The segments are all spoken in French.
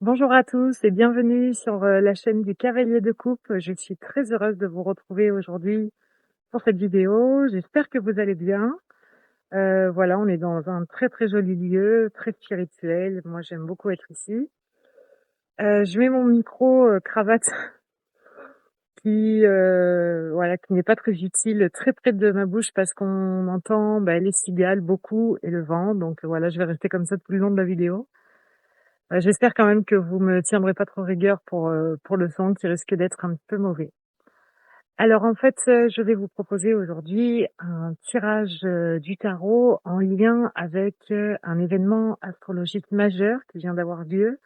Bonjour à tous et bienvenue sur la chaîne du Cavalier de Coupe. Je suis très heureuse de vous retrouver aujourd'hui pour cette vidéo. J'espère que vous allez bien. Voilà, on est dans un très très joli lieu, très spirituel. Moi, j'aime beaucoup être ici. Je mets mon micro cravate qui n'est pas très utile très près de ma bouche parce qu'on entend les cigales beaucoup et le vent. Donc voilà, je vais rester comme ça tout le long de la vidéo. J'espère quand même que vous me tiendrez pas trop rigueur pour le son qui risque d'être un peu mauvais. Alors en fait, je vais vous proposer aujourd'hui un tirage du tarot en lien avec un événement astrologique majeur qui vient d'avoir lieu.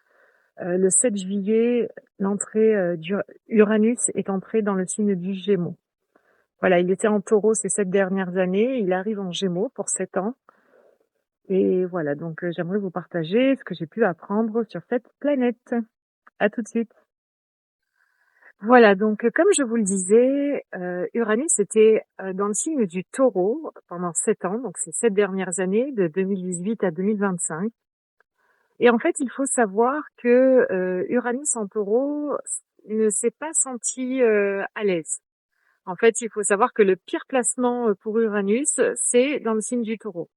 Le 7 juillet, l'entrée d'Uranus est entrée dans le signe du Gémeaux. Voilà, il était en Taureau ces 7 dernières années, il arrive en Gémeaux pour 7 ans. Et voilà, donc j'aimerais vous partager ce que j'ai pu apprendre sur cette planète. À tout de suite. Voilà, donc comme je vous le disais, Uranus était dans le signe du Taureau pendant 7 ans, donc ces 7 dernières années, de 2018 à 2025. Et en fait, il faut savoir que Uranus en Taureau ne s'est pas senti à l'aise. En fait, il faut savoir que le pire placement pour Uranus, c'est dans le signe du Taureau.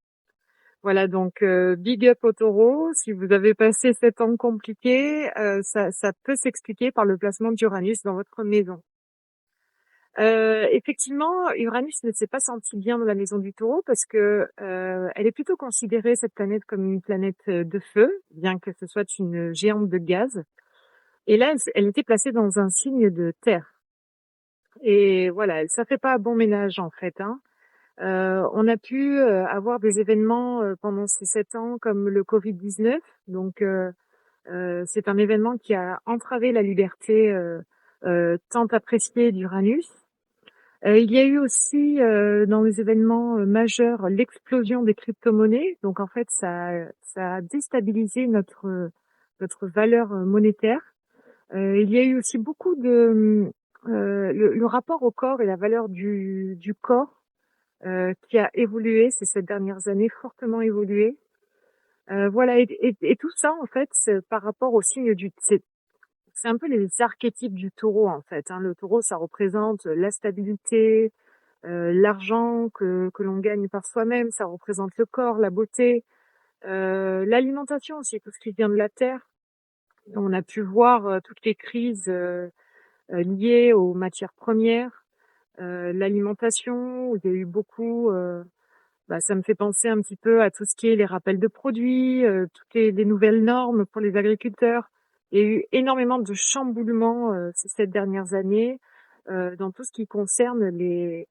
Voilà, donc big up au Taureau. Si vous avez passé 7 ans compliqués, ça peut s'expliquer par le placement d'Uranus dans votre maison. Effectivement, Uranus ne s'est pas senti bien dans la maison du Taureau parce que elle est plutôt considérée, cette planète, comme une planète de feu, bien que ce soit une géante de gaz. Et là, elle était placée dans un signe de terre. Et voilà, ça fait pas bon ménage en fait, hein. On a pu avoir des événements pendant ces 7 ans comme le Covid-19. Donc c'est un événement qui a entravé la liberté tant appréciée d'Uranus. Il y a eu aussi dans les événements majeurs l'explosion des crypto-monnaies. Donc en fait, ça a déstabilisé notre valeur monétaire. Il y a eu aussi beaucoup de le rapport au corps et la valeur du corps qui a évolué ces 7 dernières années, fortement évolué. Voilà, et tout ça en fait, c'est par rapport au signe c'est un peu les archétypes du Taureau en fait, hein. Le Taureau, ça représente la stabilité, l'argent que l'on gagne par soi-même, ça représente le corps, la beauté, l'alimentation aussi, tout ce qui vient de la terre. On a pu voir toutes les crises liées aux matières premières, l'alimentation, où il y a eu beaucoup, ça me fait penser un petit peu à tout ce qui est les rappels de produits, toutes les nouvelles normes pour les agriculteurs. Il y a eu énormément de chamboulements ces 7 dernières années dans tout ce qui concerne les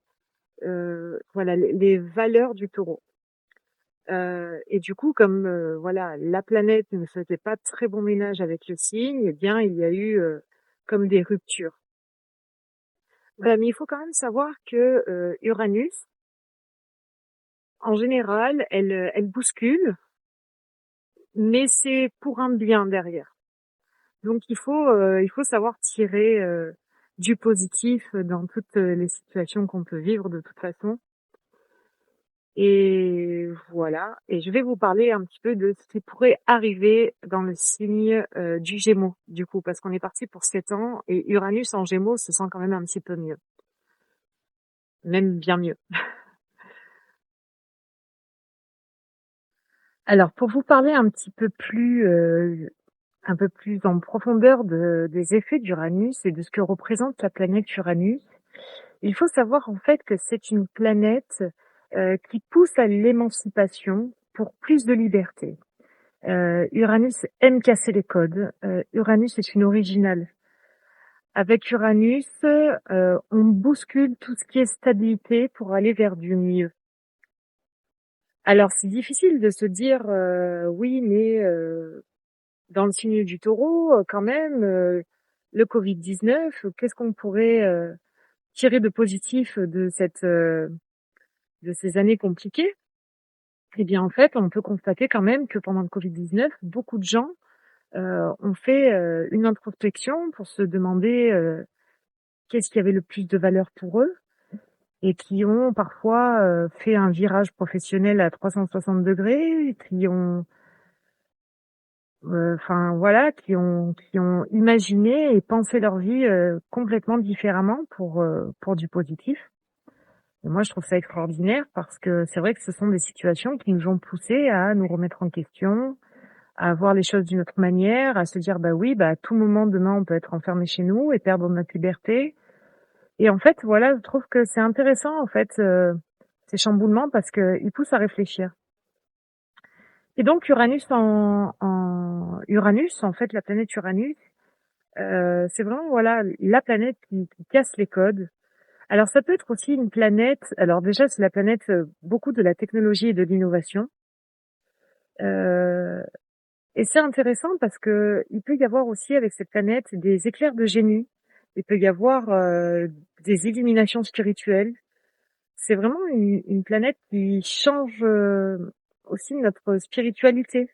valeurs du Taureau. Et du coup, comme voilà, la planète ne faisait pas très bon ménage avec le signe, eh bien, il y a eu comme des ruptures. Voilà, mais il faut quand même savoir que Uranus, en général, elle bouscule, mais c'est pour un bien derrière. Donc il faut savoir tirer du positif dans toutes les situations qu'on peut vivre de toute façon. Et voilà, et je vais vous parler un petit peu de ce qui pourrait arriver dans le signe du Gémeaux, du coup, parce qu'on est parti pour 7 ans, et Uranus en Gémeaux se sent quand même un petit peu mieux, même bien mieux. Alors, pour vous parler un peu plus en profondeur des effets d'Uranus et de ce que représente la planète Uranus, il faut savoir en fait que c'est une planète qui pousse à l'émancipation pour plus de liberté. Uranus aime casser les codes. Uranus est une originale. Avec Uranus, on bouscule tout ce qui est stabilité pour aller vers du mieux. Alors c'est difficile de se dire oui, mais dans le signe du Taureau, quand même, le Covid-19, qu'est-ce qu'on pourrait tirer de positif de ces années compliquées? Eh bien, en fait, on peut constater quand même que pendant le Covid-19, beaucoup de gens ont fait une introspection pour se demander qu'est-ce qui avait le plus de valeur pour eux et qui ont parfois fait un virage professionnel à 360 degrés, qui ont enfin voilà, qui ont imaginé et pensé leur vie complètement différemment pour du positif. Et moi, je trouve ça extraordinaire parce que c'est vrai que ce sont des situations qui nous ont poussés à nous remettre en question, à voir les choses d'une autre manière, à se dire bah oui, bah à tout moment demain on peut être enfermé chez nous et perdre notre liberté. Et en fait, voilà, je trouve que c'est intéressant en fait ces chamboulements parce que ils poussent à réfléchir. Et donc Uranus, en fait, la planète Uranus, c'est vraiment voilà la planète qui casse les codes. Alors ça peut être aussi une planète. Alors déjà, c'est la planète beaucoup de la technologie et de l'innovation. Euh, et c'est intéressant parce que il peut y avoir aussi avec cette planète des éclairs de génie. Il peut y avoir des illuminations spirituelles. C'est vraiment une planète qui change aussi notre spiritualité.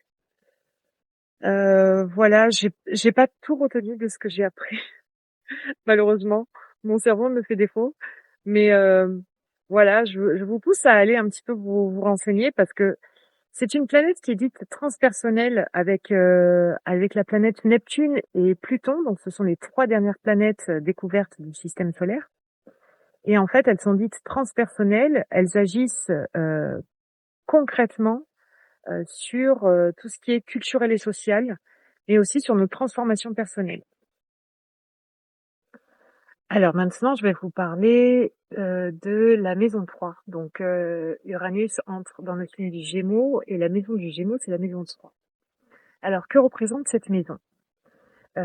Voilà, j'ai pas tout retenu de ce que j'ai appris, malheureusement. Mon cerveau me fait défaut. Mais voilà, je vous pousse à aller un petit peu vous renseigner parce que c'est une planète qui est dite transpersonnelle avec la planète Neptune et Pluton. Donc, ce sont les 3 dernières planètes découvertes du système solaire. Et en fait, elles sont dites transpersonnelles. Elles agissent concrètement sur tout ce qui est culturel et social, mais aussi sur nos transformations personnelles. Alors maintenant, je vais vous parler de la maison 3. Donc Uranus entre dans le signe du Gémeaux et la maison du Gémeaux, c'est la maison 3. Alors que représente cette maison?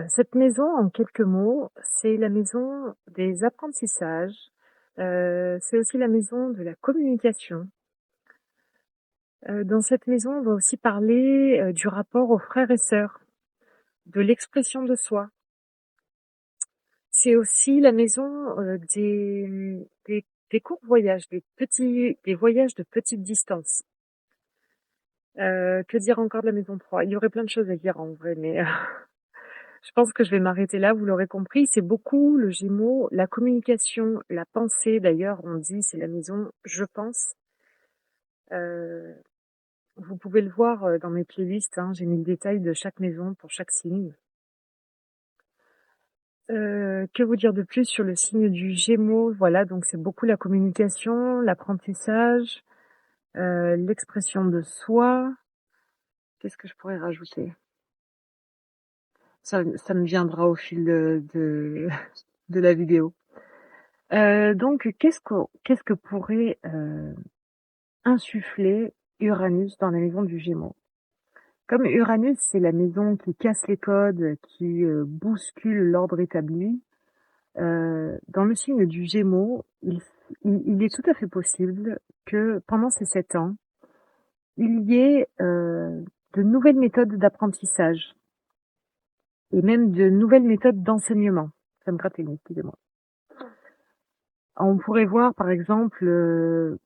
Cette maison, en quelques mots, c'est la maison des apprentissages, c'est aussi la maison de la communication. Dans cette maison, on va aussi parler du rapport aux frères et sœurs, de l'expression de soi. C'est aussi la maison des courts voyages, des voyages de petite distance. Que dire encore de la maison 3? Il y aurait plein de choses à dire en vrai, mais je pense que je vais m'arrêter là, vous l'aurez compris. C'est beaucoup le Gémeaux, la communication, la pensée. D'ailleurs, on dit c'est la maison je pense. Euh, Vous pouvez le voir dans mes playlists, hein, j'ai mis le détail de chaque maison pour chaque signe. Que vous dire de plus sur le signe du Gémeaux? Voilà, donc c'est beaucoup la communication, l'apprentissage, l'expression de soi. Qu'est-ce que je pourrais rajouter? Ça me viendra au fil de la vidéo. Donc, qu'est-ce que pourrait insuffler Uranus dans la maison du Gémeaux? Comme Uranus, c'est la maison qui casse les codes, qui bouscule l'ordre établi, dans le signe du Gémeaux, il est tout à fait possible que pendant ces 7 ans, il y ait de nouvelles méthodes d'apprentissage et même de nouvelles méthodes d'enseignement. Ça me gratte les nez, excusez-moi. On pourrait voir par exemple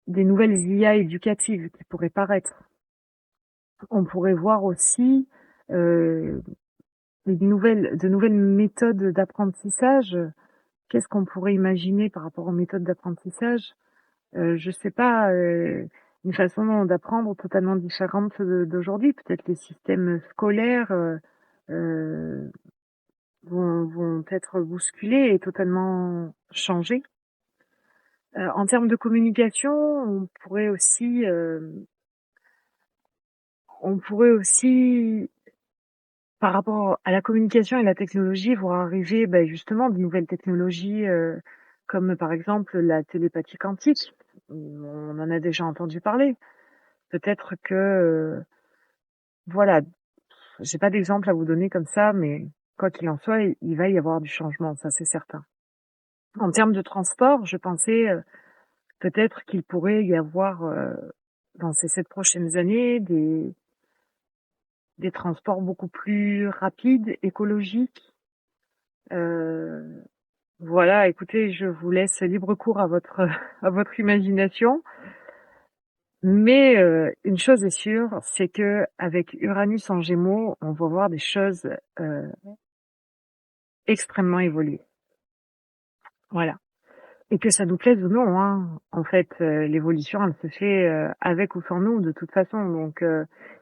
des nouvelles IA éducatives qui pourraient paraître. On pourrait voir aussi de nouvelles méthodes d'apprentissage. Qu'est-ce qu'on pourrait imaginer par rapport aux méthodes d'apprentissage? Je sais pas, une façon d'apprendre totalement différente d'aujourd'hui. Peut-être les systèmes scolaires vont être bousculés et totalement changés. En termes de communication, on pourrait aussi, par rapport à la communication et la technologie, voir arriver justement de nouvelles technologies comme par exemple la télépathie quantique. On en a déjà entendu parler. Peut-être que voilà, j'ai pas d'exemple à vous donner comme ça, mais quoi qu'il en soit, il va y avoir du changement, ça c'est certain. En termes de transport, je pensais peut-être qu'il pourrait y avoir dans ces 7 prochaines années des transports beaucoup plus rapides, écologiques. Voilà, écoutez, je vous laisse libre cours à votre à votre imagination. Mais une chose est sûre, c'est que avec Uranus en Gémeaux, on va voir des choses extrêmement évoluer. Voilà. Et que ça nous plaise ou non, hein. En fait, l'évolution, elle se fait avec ou sans nous, de toute façon. Donc,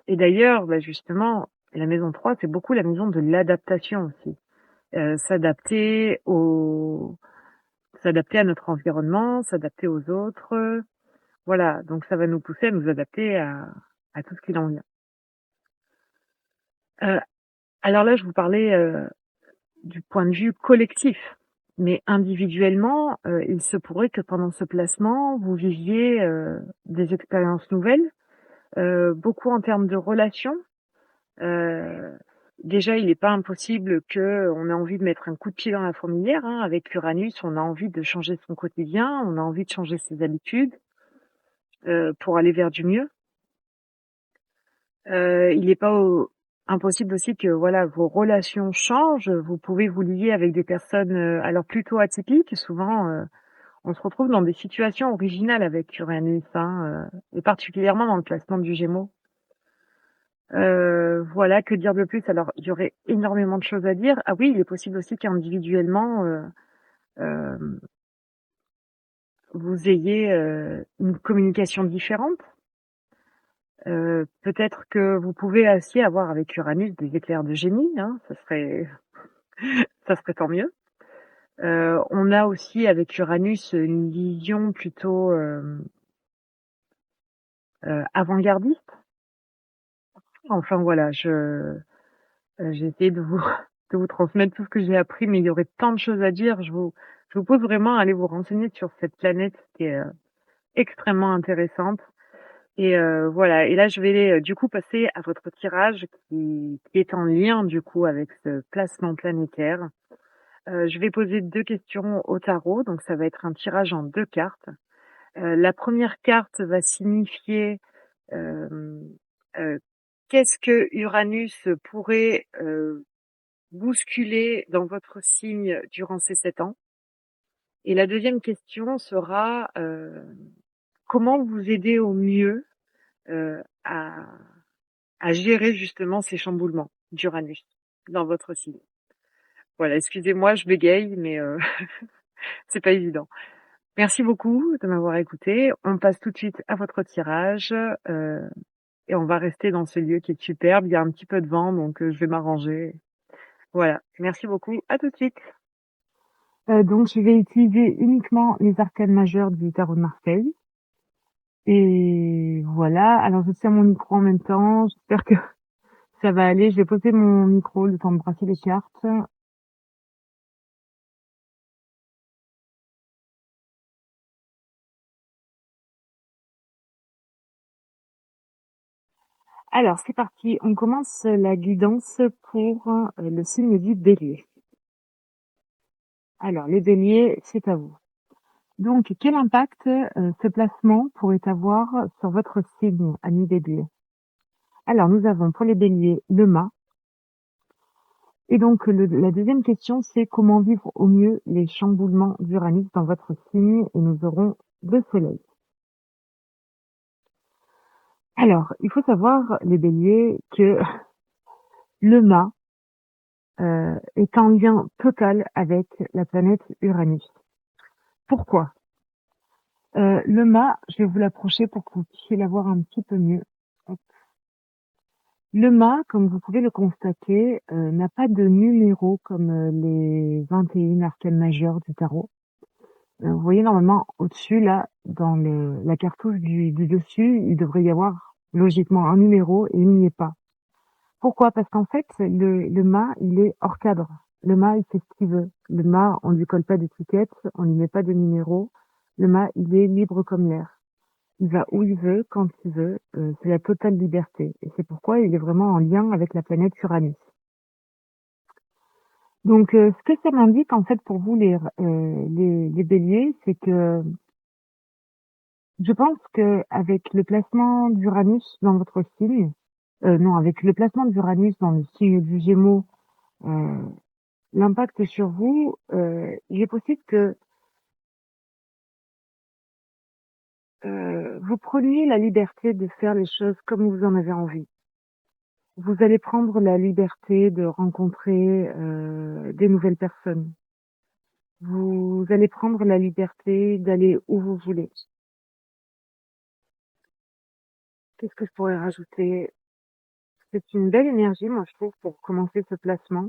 et d'ailleurs, justement, Et la maison 3, c'est beaucoup la maison de l'adaptation aussi. S'adapter s'adapter à notre environnement, s'adapter aux autres. Voilà, donc ça va nous pousser à nous adapter à tout ce qui en vient. Euh, alors là, je vous parlais du point de vue collectif, mais individuellement, il se pourrait que pendant ce placement, vous viviez des expériences nouvelles, beaucoup en termes de relations. Euh, Déjà, il n'est pas impossible que on ait envie de mettre un coup de pied dans la fourmilière, hein. Avec Uranus, on a envie de changer son quotidien, on a envie de changer ses habitudes pour aller vers du mieux. Il n'est pas impossible aussi que voilà vos relations changent. Vous pouvez vous lier avec des personnes alors plutôt atypiques. Souvent, on se retrouve dans des situations originales avec Uranus, hein, et particulièrement dans le placement du Gémeaux. Voilà, que dire de plus? Alors, il y aurait énormément de choses à dire. Ah oui, il est possible aussi qu'individuellement, euh, vous ayez une communication différente. Peut-être que vous pouvez aussi avoir avec Uranus des éclairs de génie, hein, ça serait tant mieux. On a aussi avec Uranus une vision plutôt avant-gardiste. Enfin voilà, j'ai essayé de vous de vous transmettre tout ce que j'ai appris, mais il y aurait tant de choses à dire. Je vous pose vraiment à aller vous renseigner sur cette planète qui est extrêmement intéressante. Et voilà. Et là, je vais du coup passer à votre tirage qui est en lien du coup avec ce placement planétaire. Je vais poser 2 questions au tarot, donc ça va être un tirage en 2 cartes. La première carte va signifier euh, euh, qu'est-ce que Uranus pourrait bousculer dans votre signe durant ces 7 ans. Et la deuxième question sera comment vous aider au mieux euh, à, à gérer justement ces chamboulements d'Uranus dans votre signe. Voilà, excusez-moi, je bégaye, mais c'est pas évident. Merci beaucoup de m'avoir écouté. On passe tout de suite à votre tirage et on va rester dans ce lieu qui est superbe. Il y a un petit peu de vent, donc je vais m'arranger. Voilà, merci beaucoup. À tout de suite. Donc, je vais utiliser uniquement les arcanes majeures du tarot de Marseille. Et voilà. Alors, je tiens mon micro en même temps. J'espère que ça va aller. Je vais poser mon micro le temps de brasser les cartes. Alors, c'est parti. On commence la guidance pour le signe du Bélier. Alors, les Béliers, c'est à vous. Donc, quel impact ce placement pourrait avoir sur votre signe, ami Bélier? Alors, nous avons pour les Béliers le mât. Et donc, la deuxième question, c'est comment vivre au mieux les chamboulements d'Uranus dans votre signe, et nous aurons le soleil. Alors, il faut savoir, les béliers, que le mât est en lien total avec la planète Uranus. Pourquoi? Le mât, je vais vous l'approcher pour que vous puissiez la voir un petit peu mieux. Le mât, comme vous pouvez le constater, n'a pas de numéro comme les 21 arcanes majeures du tarot. Vous voyez normalement au-dessus, là, dans la cartouche du dessus, il devrait y avoir logiquement un numéro et il n'y est pas. Pourquoi? Parce qu'en fait, le mât, il est hors cadre. Le mât, il fait ce qu'il veut. Le mât, on lui colle pas d'étiquette, on lui met pas de numéro. Le mât, il est libre comme l'air. Il va où il veut, quand il veut. C'est la totale liberté. Et c'est pourquoi il est vraiment en lien avec la planète Uranus. Donc, ce que ça m'indique, en fait, pour vous, les béliers, c'est que je pense que avec le placement d'Uranus dans votre signe, non, avec le placement d'Uranus dans le signe du Gémeaux, euh, l'impact sur vous, il est possible que vous preniez la liberté de faire les choses comme vous en avez envie. Vous allez prendre la liberté de rencontrer des nouvelles personnes. Vous allez prendre la liberté d'aller où vous voulez. Qu'est-ce que je pourrais rajouter? c'est une belle énergie, moi, je trouve, pour commencer ce placement.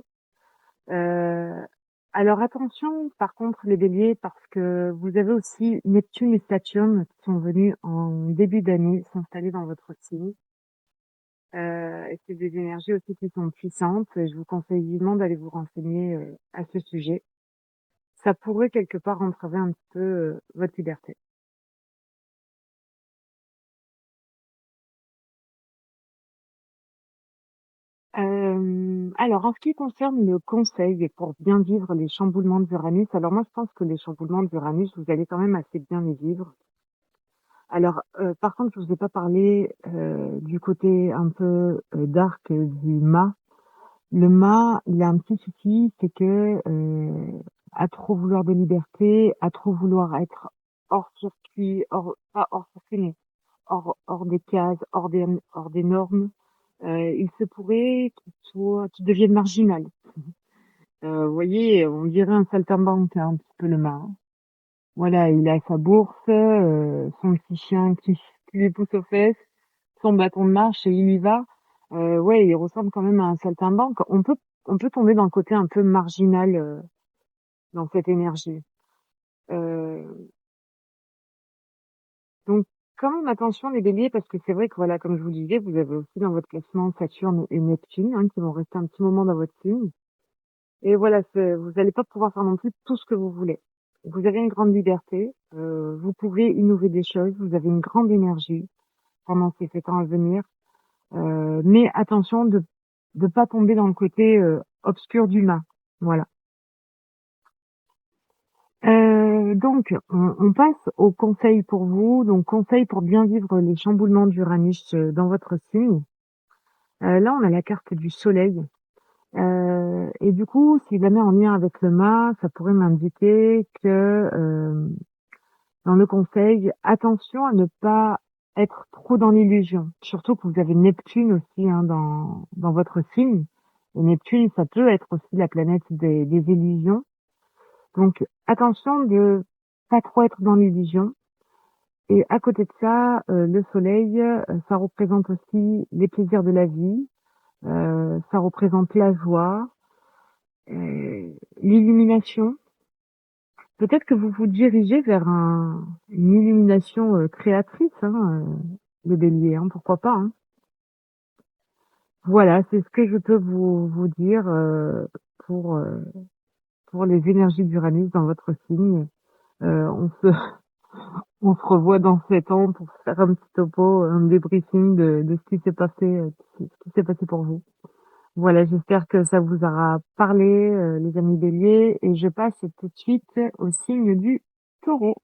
Euh, alors attention, par contre, les béliers, parce que vous avez aussi Neptune et Saturne qui sont venus en début d'année s'installer dans votre signe. Et c'est des énergies aussi qui sont puissantes. Et je vous conseille vivement d'aller vous renseigner à ce sujet. Ça pourrait quelque part entraver un petit peu votre liberté. Alors, en ce qui concerne le conseil et pour bien vivre les chamboulements d'Uranus, alors moi je pense que les chamboulements d'Uranus, vous allez quand même assez bien les vivre. Alors, par contre, je vous ai pas parlé du côté un peu dark du mât. Le mât, il a un petit souci, c'est que à trop vouloir de liberté, à trop vouloir être hors circuit, pas hors circuit, mais hors des cases, hors des normes, il se pourrait qu'il devienne marginal. Vous voyez, on dirait un saltimbanque, hein, un petit peu le mât, hein. Voilà, il a sa bourse, son petit chien qui lui pousse aux fesses, son bâton de marche et il y va. Ouais, il ressemble quand même à un saltimbanque. On peut tomber dans le côté un peu marginal dans cette énergie. Euh, donc quand même attention les béliers parce que c'est vrai que voilà, comme je vous disais, vous avez aussi dans votre classement Saturne et Neptune hein, qui vont rester un petit moment dans votre signe. Et voilà, vous n'allez pas pouvoir faire non plus tout ce que vous voulez. Vous avez une grande liberté, vous pouvez innover des choses, vous avez une grande énergie pendant ces 7 ans à venir. Mais attention de pas tomber dans le côté obscur d'humain. Voilà. Donc, on passe au conseil pour vous. Donc, conseil pour bien vivre les chamboulements d'Uranus dans votre signe. Là, on a la carte du soleil. Et du coup, si jamais en lien avec le mât, ça pourrait m'indiquer que dans le conseil, attention à ne pas être trop dans l'illusion. Surtout que vous avez Neptune aussi hein, dans votre signe. Et Neptune, ça peut être aussi la planète des illusions. Donc attention de pas trop être dans l'illusion. Et à côté de ça, le soleil, ça représente aussi les plaisirs de la vie, ça représente la joie, l'illumination. Peut-être que vous vous dirigez vers une illumination créatrice, hein, le bélier, hein, pourquoi pas. Hein. Voilà, c'est ce que je peux vous dire pour, euh, pour les énergies d'Uranus dans votre signe. On se, on se revoit dans 7 ans pour faire un petit topo, un débriefing de ce qui s'est passé, ce qui s'est passé pour vous. Voilà, j'espère que ça vous aura parlé, les amis béliers, et je passe tout de suite au signe du taureau.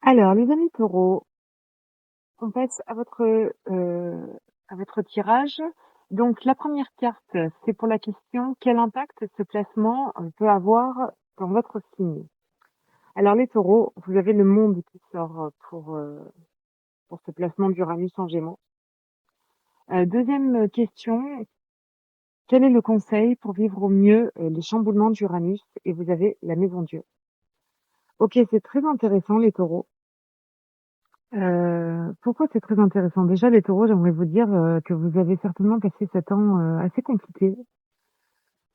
Alors, les amis taureaux, on passe à votre tirage. Donc, la première carte, c'est pour la question quel impact ce placement peut avoir dans votre signe. Alors, les taureaux, vous avez le monde qui sort pour ce placement d'Uranus en Gémeaux. Deuxième question, quel est le conseil pour vivre au mieux les chamboulements d'Uranus? Et vous avez la maison Dieu. Ok, c'est très intéressant les taureaux. Pourquoi c'est très intéressant? Déjà, les taureaux, j'aimerais vous dire que vous avez certainement passé 7 ans assez compliqués.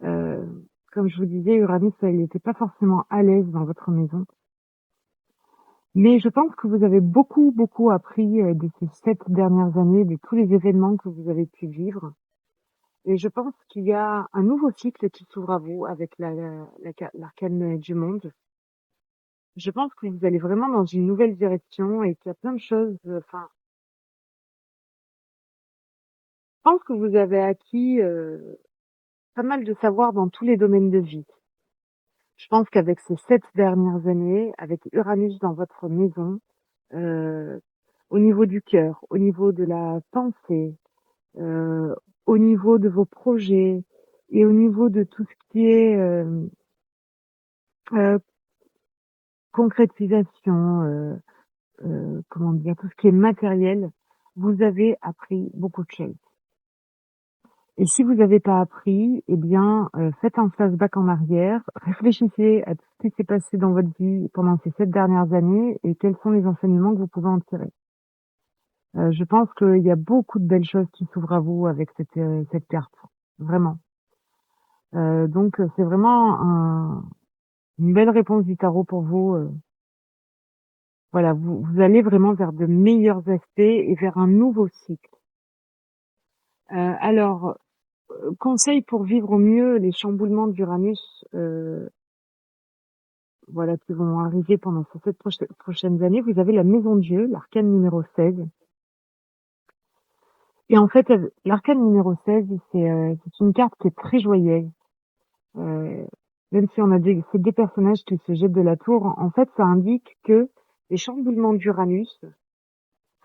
Euh, Comme je vous disais, Uranus, il n'était pas forcément à l'aise dans votre maison. Mais je pense que vous avez beaucoup, beaucoup appris de ces 7 dernières années, de tous les événements que vous avez pu vivre. Et je pense qu'il y a un nouveau cycle qui s'ouvre à vous avec l'arcane du monde. Je pense que vous allez vraiment dans une nouvelle direction et qu'il y a plein de choses, enfin, je pense que vous avez acquis pas mal de savoir dans tous les domaines de vie. Je pense qu'avec ces 7 dernières années, avec Uranus dans votre maison, euh, au niveau du cœur, au niveau de la pensée, euh, au niveau de vos projets et au niveau de tout ce qui est euh, concrétisation, comment dire, tout ce qui est matériel, vous avez appris beaucoup de choses. Et si vous n'avez pas appris, eh bien, faites un flashback en arrière, réfléchissez à tout ce qui s'est passé dans votre vie pendant ces 7 dernières années et quels sont les enseignements que vous pouvez en tirer. Je pense qu'il y a beaucoup de belles choses qui s'ouvrent à vous avec cette carte, vraiment. Donc, c'est vraiment une belle réponse du tarot pour vous. Voilà, vous allez vraiment vers de meilleurs aspects et vers un nouveau cycle. Alors, conseil pour vivre au mieux les chamboulements d'Uranus, voilà, qui vont arriver pendant ces 7 prochaines années. Vous avez la Maison Dieu, l'arcane numéro 16. Et en fait, l'arcane numéro 16, c'est une carte qui est très joyeuse. Euh, Même si on a ces deux personnages qui se jettent de la tour, en fait, ça indique que les chamboulements d'Uranus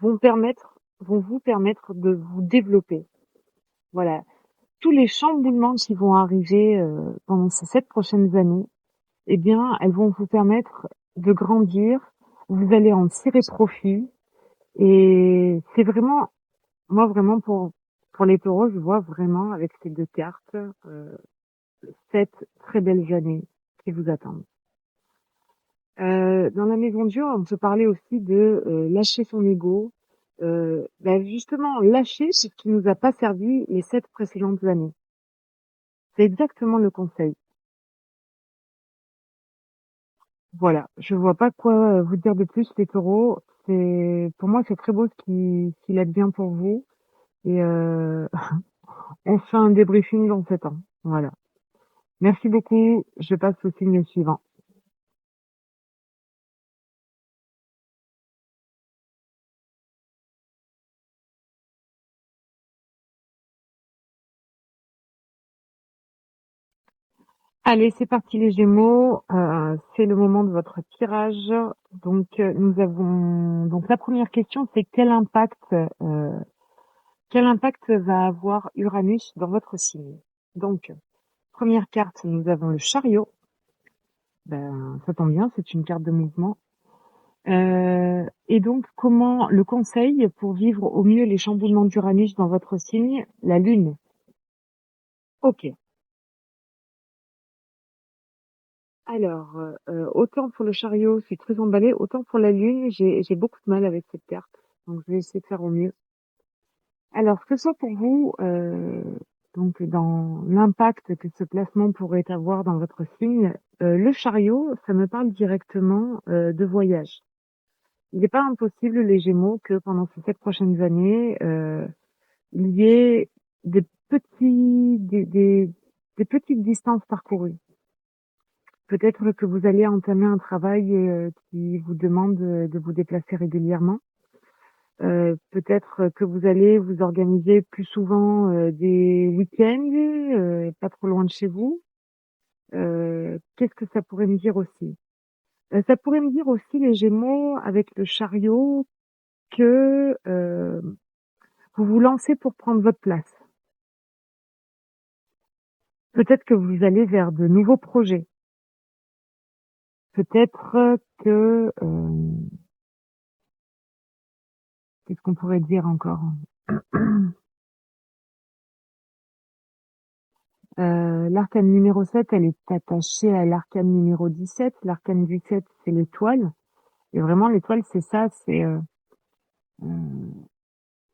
vont vous permettre de vous développer. Voilà. Tous les chamboulements qui vont arriver pendant ces 7 prochaines années, eh bien, elles vont vous permettre de grandir. Vous allez en tirer profit. Et c'est vraiment, moi vraiment pour les taureaux, je vois vraiment avec ces deux cartes 7 très belles années qui vous attendent. Dans la maison Dieu, on peut parler aussi de lâcher son ego. Justement, lâcher ce qui nous a pas servi les 7 précédentes années. C'est exactement le conseil. Voilà, je vois pas quoi vous dire de plus, les taureaux. Pour moi, c'est très beau ce qu'il a de bien pour vous. Et on fait un débriefing dans 7 ans. Voilà. Merci beaucoup. Je passe au signe suivant. Allez, c'est parti les Gémeaux. C'est le moment de votre tirage. Donc nous avons donc la première question, c'est quel impact va avoir Uranus dans votre signe. Donc première carte, nous avons le chariot. Ben ça tombe bien, c'est une carte de mouvement. Et donc comment le conseil pour vivre au mieux les chamboulements d'Uranus dans votre signe, la Lune. Ok. Alors, autant pour le chariot, je suis très emballée, autant pour la lune, j'ai beaucoup de mal avec cette carte. Donc, je vais essayer de faire au mieux. Alors, que ce soit pour vous, donc dans l'impact que ce placement pourrait avoir dans votre signe, le chariot, ça me parle directement de voyage. Il n'est pas impossible, les Gémeaux, que pendant ces 7 prochaines années, il y ait des des petites distances parcourues. Peut-être que vous allez entamer un travail qui vous demande de vous déplacer régulièrement. Peut-être que vous allez vous organiser plus souvent des week-ends, pas trop loin de chez vous. Qu'est-ce que ça pourrait me dire aussi? Ça pourrait me dire aussi, les Gémeaux, avec le chariot, que vous vous lancez pour prendre votre place. Peut-être que vous allez vers de nouveaux projets. Peut-être que qu'est-ce qu'on pourrait dire encore? L'arcane numéro 7, elle est attachée à l'arcane numéro 17. L'arcane 17, c'est l'étoile. Et vraiment, l'étoile, c'est ça, c'est euh,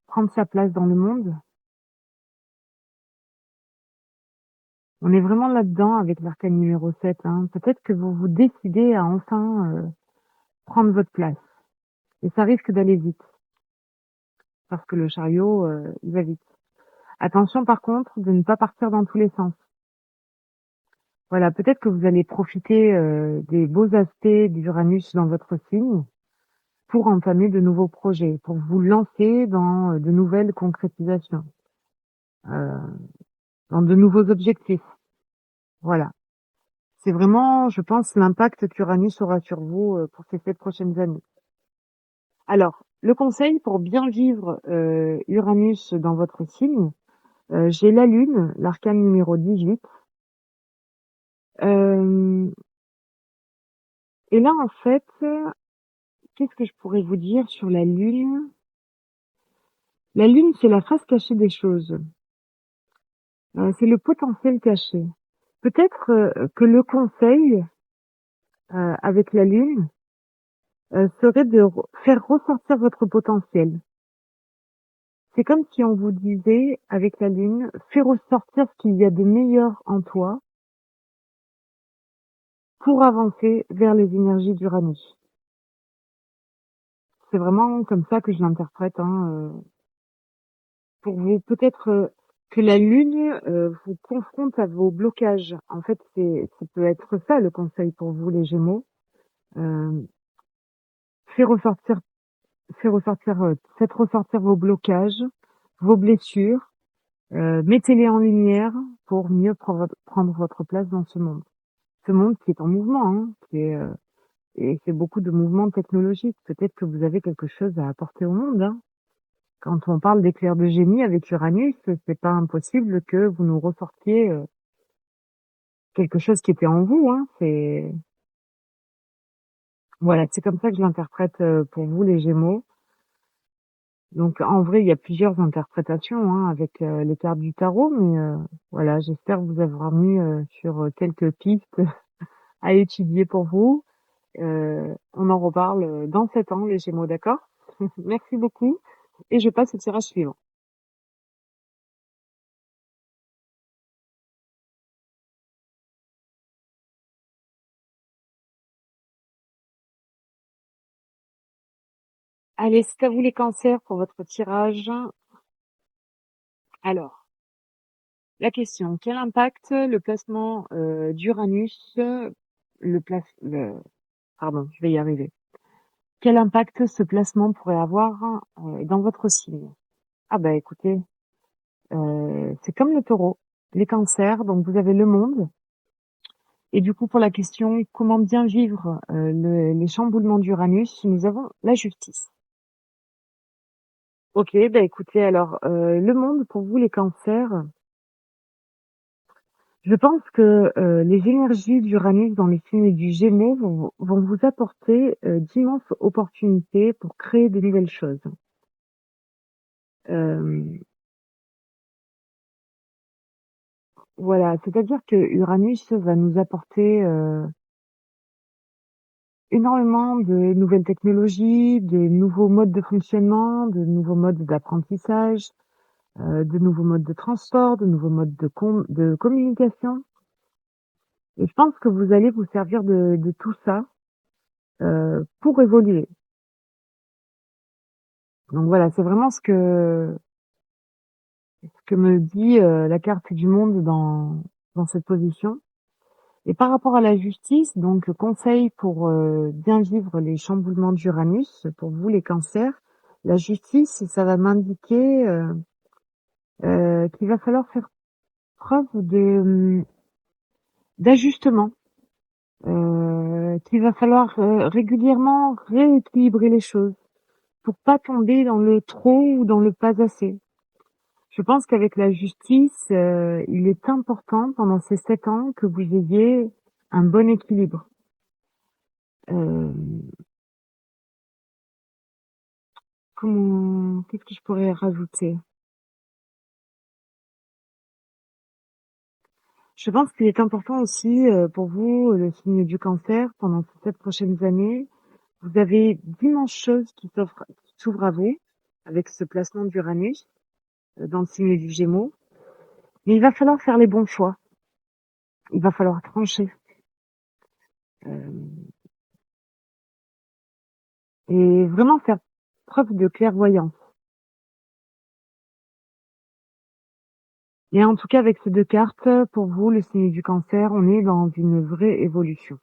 prendre sa place dans le monde. On est vraiment là-dedans avec l'arcane numéro 7. Hein. Peut-être que vous vous décidez à enfin prendre votre place. Et ça risque d'aller vite, parce que le chariot, il va vite. Attention par contre de ne pas partir dans tous les sens. Voilà, peut-être que vous allez profiter des beaux aspects d'Uranus dans votre signe pour entamer de nouveaux projets, pour vous lancer dans de nouvelles concrétisations, euh, dans de nouveaux objectifs. Voilà. C'est vraiment, je pense, l'impact qu'Uranus aura sur vous pour ces 7 prochaines années. Alors, le conseil pour bien vivre Uranus dans votre signe, j'ai la Lune, l'arcane numéro 18. Euh, et là, en fait, qu'est-ce que je pourrais vous dire sur la Lune? La Lune, c'est la face cachée des choses. C'est le potentiel caché. Peut-être que le conseil avec la Lune serait de faire ressortir votre potentiel. C'est comme si on vous disait, avec la Lune, fais ressortir ce qu'il y a de meilleur en toi pour avancer vers les énergies d'Uranus. C'est vraiment comme ça que je l'interprète, pour vous. Peut-être que la Lune vous confronte à vos blocages. En fait, ça peut être ça le conseil pour vous, les Gémeaux. Euh, fait ressortir, faites ressortir vos blocages, vos blessures, mettez-les en lumière pour mieux prendre votre place dans ce monde. Ce monde qui est en mouvement, et c'est beaucoup de mouvements technologiques. Peut-être que vous avez quelque chose à apporter au monde, hein. Quand on parle d'éclair de génie avec Uranus, c'est pas impossible que vous nous ressortiez quelque chose qui était en vous, hein. Voilà, c'est comme ça que je l'interprète pour vous, les Gémeaux. Donc, en vrai, il y a plusieurs interprétations, hein, avec les cartes du tarot, mais voilà, j'espère vous avoir mis sur quelques pistes à étudier pour vous. On en reparle dans 7 ans, les Gémeaux, d'accord? Merci beaucoup, et je passe au tirage suivant. Allez, c'est à vous les cancers pour votre tirage. Alors, la question, quel impact le placement d'Uranus, pardon, je vais y arriver. Quel impact ce placement pourrait avoir dans votre signe? Ah bah écoutez, c'est comme le taureau, les cancers, donc vous avez le monde. Et du coup, pour la question, comment bien vivre les chamboulements d'Uranus, nous avons la justice. Ok, bah écoutez, alors, le monde, pour vous les cancers, je pense que les énergies d'Uranus dans les signes du Gémeaux vont vous apporter d'immenses opportunités pour créer de nouvelles choses. Euh, voilà, c'est-à-dire que Uranus va nous apporter énormément de nouvelles technologies, de nouveaux modes de fonctionnement, de nouveaux modes d'apprentissage, de nouveaux modes de transport, de nouveaux modes de communication. Et je pense que vous allez vous servir de tout ça pour évoluer. Donc voilà, c'est vraiment ce que me dit la carte du monde dans cette position. Et par rapport à la justice, donc conseil pour bien vivre les chamboulements d'Uranus, pour vous les cancers, la justice, ça va m'indiquer qu'il va falloir faire preuve d'ajustement, qu'il va falloir régulièrement rééquilibrer les choses pour pas tomber dans le trop ou dans le pas assez. Je pense qu'avec la justice, il est important pendant ces 7 ans que vous ayez un bon équilibre. Euh, qu'est-ce que je pourrais rajouter? Je pense qu'il est important aussi pour vous, le signe du cancer, pendant ces 7 prochaines années, vous avez d'immenses choses qui s'ouvrent à vous avec ce placement d'Uranus dans le signe du Gémeaux. Mais il va falloir faire les bons choix. Il va falloir trancher. Euh, et vraiment faire preuve de clairvoyance. Et en tout cas, avec ces 2 cartes, pour vous, le signe du cancer, on est dans une vraie évolution.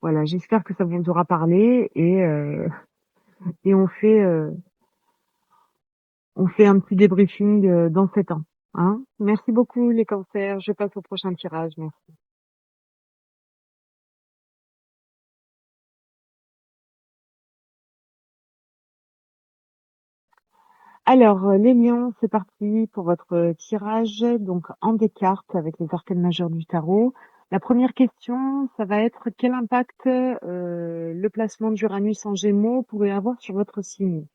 Voilà, j'espère que ça vous aura parlé et on fait un petit débriefing dans 7 ans. Hein. Merci beaucoup les cancers. Je passe au prochain tirage. Merci. Alors, les lions, c'est parti pour votre tirage. Donc, en des cartes avec les arcanes majeures du tarot. La première question, ça va être quel impact le placement d'Uranus en Gémeaux pourrait avoir sur votre signe.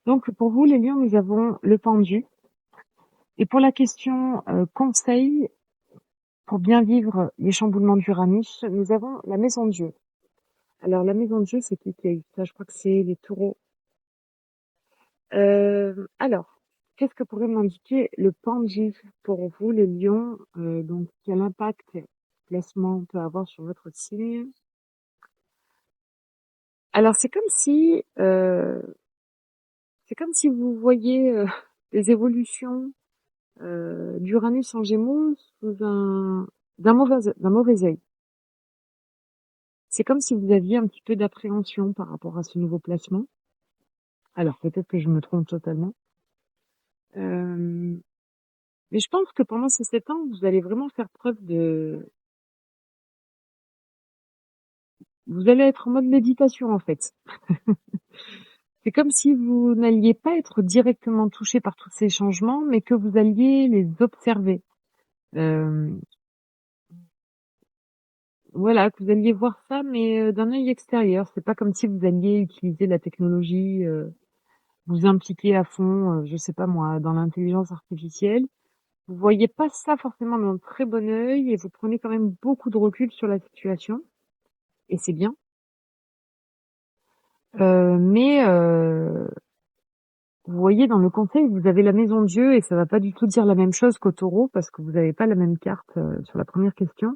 Donc, pour vous, les lions, nous avons le pendu. Et pour la question conseil pour bien vivre les chamboulements d'Uranus, nous avons la maison de Dieu. Alors la maison de Dieu, c'est qui a eu ça? Je crois que c'est les taureaux. Alors, qu'est-ce que pourrait m'indiquer le pendule pour vous, les lions? Donc, quel impact le placement peut avoir sur votre signe? Alors, c'est comme si vous voyez les évolutions d'Uranus en Gémeaux sous d'un mauvais œil. C'est comme si vous aviez un petit peu d'appréhension par rapport à ce nouveau placement. Alors, peut-être que je me trompe totalement. Euh, mais je pense que pendant ces 7 ans, vous allez vraiment faire preuve vous allez être en mode méditation, en fait. C'est comme si vous n'alliez pas être directement touché par tous ces changements, mais que vous alliez les observer. Euh, voilà, que vous alliez voir ça, mais d'un œil extérieur. C'est pas comme si vous alliez utiliser la technologie, vous impliquer à fond, je sais pas moi, dans l'intelligence artificielle. Vous voyez pas ça forcément d'un très bon œil et vous prenez quand même beaucoup de recul sur la situation. Et c'est bien. Mais vous voyez, dans le conseil, vous avez la maison de Dieu et ça va pas du tout dire la même chose qu'au taureau parce que vous n'avez pas la même carte sur la première question.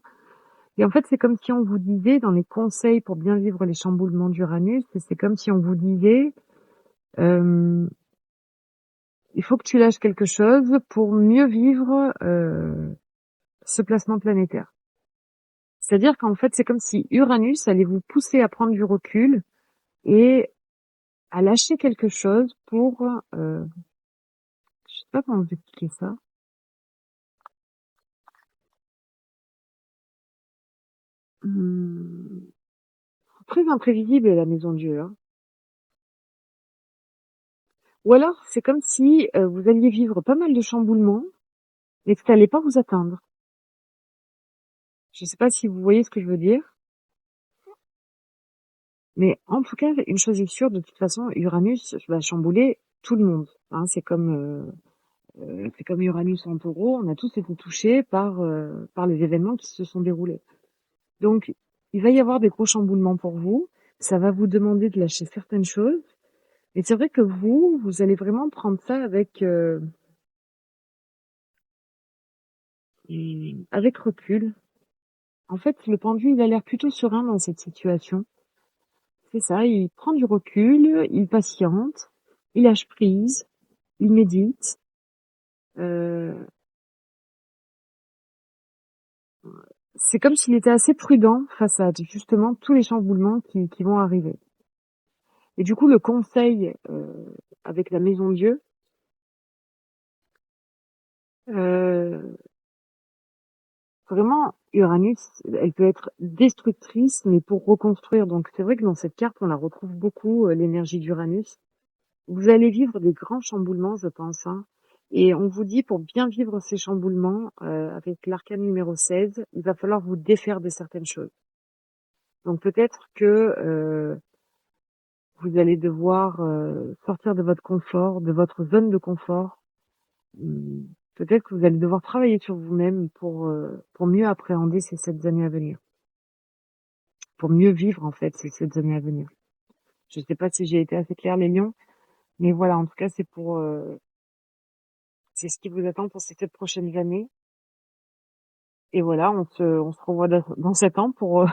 Et en fait, c'est comme si on vous disait, dans les conseils pour bien vivre les chamboulements d'Uranus, c'est comme si on vous disait, euh, il faut que tu lâches quelque chose pour mieux vivre ce placement planétaire. C'est-à-dire qu'en fait, c'est comme si Uranus allait vous pousser à prendre du recul et à lâcher quelque chose pour, je sais pas comment vous expliquer ça. Hum, Très imprévisible la maison de Dieu, hein. Ou alors, c'est comme si vous alliez vivre pas mal de chamboulements, mais que ça allait pas vous atteindre. Je sais pas si vous voyez ce que je veux dire, mais en tout cas, une chose est sûre, de toute façon, Uranus va chambouler tout le monde. Hein, c'est comme Uranus en Taureau, on a tous été touchés par les événements qui se sont déroulés. Donc, il va y avoir des gros chamboulements pour vous. Ça va vous demander de lâcher certaines choses. Et c'est vrai que vous allez vraiment prendre ça avec recul. En fait, le pendu, il a l'air plutôt serein dans cette situation. C'est ça, il prend du recul, il patiente, il lâche prise, il médite. Euh, c'est comme s'il était assez prudent face à justement tous les chamboulements qui vont arriver. Et du coup, le conseil avec la Maison Dieu, euh, vraiment, Uranus, elle peut être destructrice, mais pour reconstruire. Donc c'est vrai que dans cette carte, on la retrouve beaucoup, l'énergie d'Uranus. Vous allez vivre des grands chamboulements, je pense, hein. Et on vous dit, pour bien vivre ces chamboulements, avec l'arcane numéro 16, il va falloir vous défaire de certaines choses. Donc peut-être que vous allez devoir sortir de votre confort, de votre zone de confort. Peut-être que vous allez devoir travailler sur vous-même pour mieux appréhender ces 7 années à venir, pour mieux vivre en fait ces 7 années à venir. Je ne sais pas si j'ai été assez claire, les lions, mais voilà, en tout cas, c'est ce qui vous attend pour ces 7 prochaines années. Et voilà, on se revoit dans 7 ans pour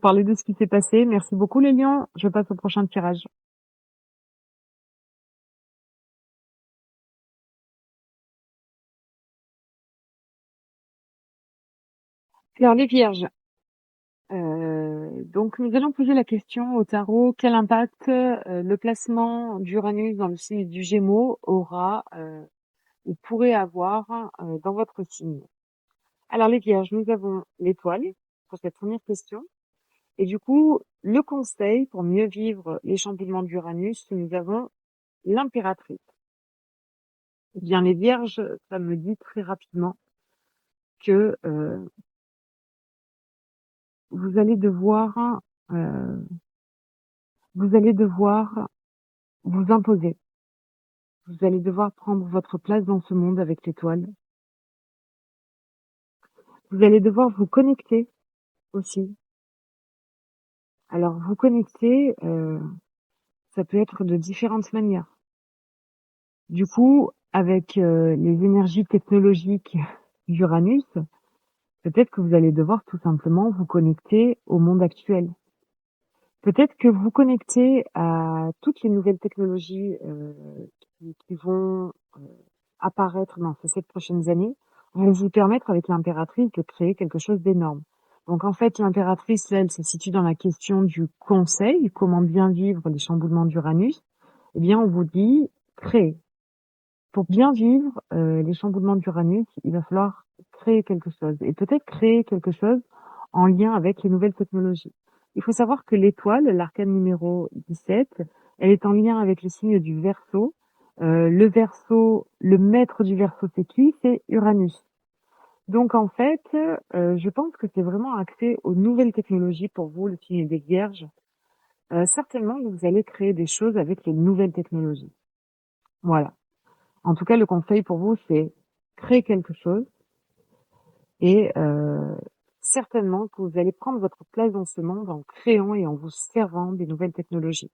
parler de ce qui s'est passé. Merci beaucoup, les lions. Je passe au prochain tirage. Alors, les vierges. Donc, nous allons poser la question au tarot. Quel impact le placement d'Uranus dans le signe du Gémeaux aura ou pourrait avoir dans votre signe? Alors, les vierges, nous avons l'étoile pour cette première question. Et du coup, le conseil pour mieux vivre les chamboulements d'Uranus, nous avons l'impératrice. Eh bien, les vierges, ça me dit très rapidement que vous allez devoir, euh, vous allez devoir vous imposer. Vous allez devoir prendre votre place dans ce monde avec l'étoile. Vous allez devoir vous connecter aussi. Alors, vous connecter, ça peut être de différentes manières. Du coup, avec les énergies technologiques d'Uranus, peut-être que vous allez devoir tout simplement vous connecter au monde actuel. Peut-être que vous connectez à toutes les nouvelles technologies qui vont apparaître dans ces 7 prochaines années, vont vous permettre avec l'impératrice de créer quelque chose d'énorme. Donc en fait, l'impératrice, là, elle se situe dans la question du conseil, comment bien vivre les chamboulements d'Uranus. Eh bien, on vous dit, créer. Pour bien vivre les chamboulements d'Uranus, il va falloir créer quelque chose. Et peut-être créer quelque chose en lien avec les nouvelles technologies. Il faut savoir que l'étoile, l'arcane numéro 17, elle est en lien avec le signe du Verseau. Le Verseau, le maître du Verseau, c'est qui? C'est Uranus. Donc en fait, je pense que c'est vraiment axé aux nouvelles technologies pour vous, le signe des Vierges. Certainement, vous allez créer des choses avec les nouvelles technologies. Voilà. En tout cas, le conseil pour vous, c'est créer quelque chose et certainement que vous allez prendre votre place dans ce monde en créant et en vous servant des nouvelles technologies.